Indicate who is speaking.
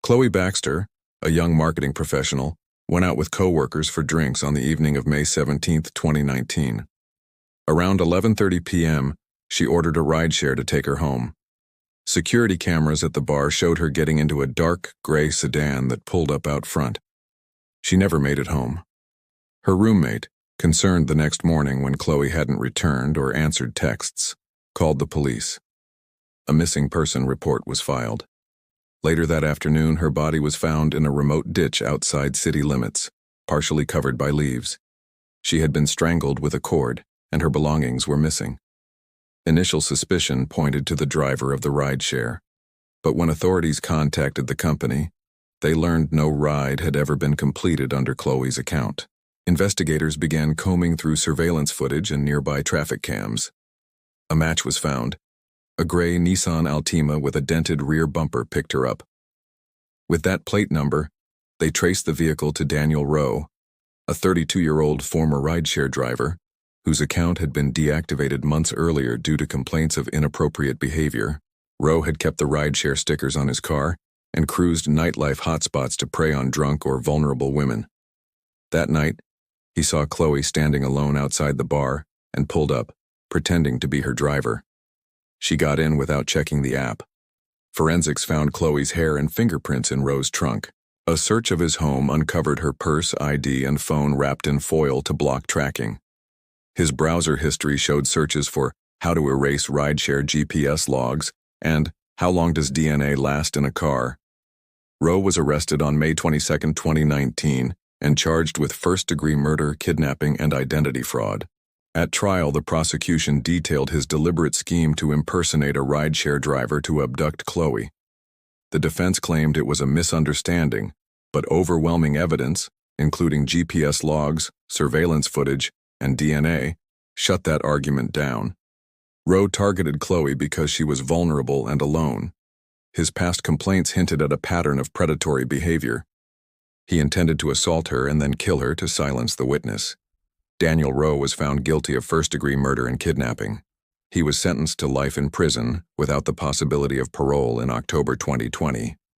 Speaker 1: Chloe Baxter, a young marketing professional, went out with co-workers for drinks on the evening of May 17, 2019. Around 11:30 p.m., she ordered a rideshare to take her home. Security cameras at the bar showed her getting into a dark, gray sedan that pulled up out front. She never made it home. Her roommate, concerned the next morning when Chloe hadn't returned or answered texts, called the police. A missing person report was filed. Later that afternoon, her body was found in a remote ditch outside city limits, partially covered by leaves. She had been strangled with a cord, and her belongings were missing. Initial suspicion pointed to the driver of the rideshare, but when authorities contacted the company, they learned no ride had ever been completed under Chloe's account. Investigators began combing through surveillance footage and nearby traffic cams. A match was found. A gray Nissan Altima with a dented rear bumper picked her up. With that plate number, they traced the vehicle to Daniel Rowe, a 32-year-old former rideshare driver, whose account had been deactivated months earlier due to complaints of inappropriate behavior. Rowe had kept the rideshare stickers on his car and cruised nightlife hotspots to prey on drunk or vulnerable women. That night, he saw Chloe standing alone outside the bar and pulled up, pretending to be her driver. She got in without checking the app. Forensics found Chloe's hair and fingerprints in Rowe's trunk. A search of his home uncovered her purse, ID, and phone wrapped in foil to block tracking. His browser history showed searches for how to erase rideshare GPS logs and how long does DNA last in a car. Rowe was arrested on May 22, 2019, and charged with first-degree murder, kidnapping, and identity fraud. At trial, the prosecution detailed his deliberate scheme to impersonate a rideshare driver to abduct Chloe. The defense claimed it was a misunderstanding, but overwhelming evidence, including GPS logs, surveillance footage, and DNA, shut that argument down. Rowe targeted Chloe because she was vulnerable and alone. His past complaints hinted at a pattern of predatory behavior. He intended to assault her and then kill her to silence the witness. Daniel Rowe was found guilty of first-degree murder and kidnapping. He was sentenced to life in prison without the possibility of parole in October 2020.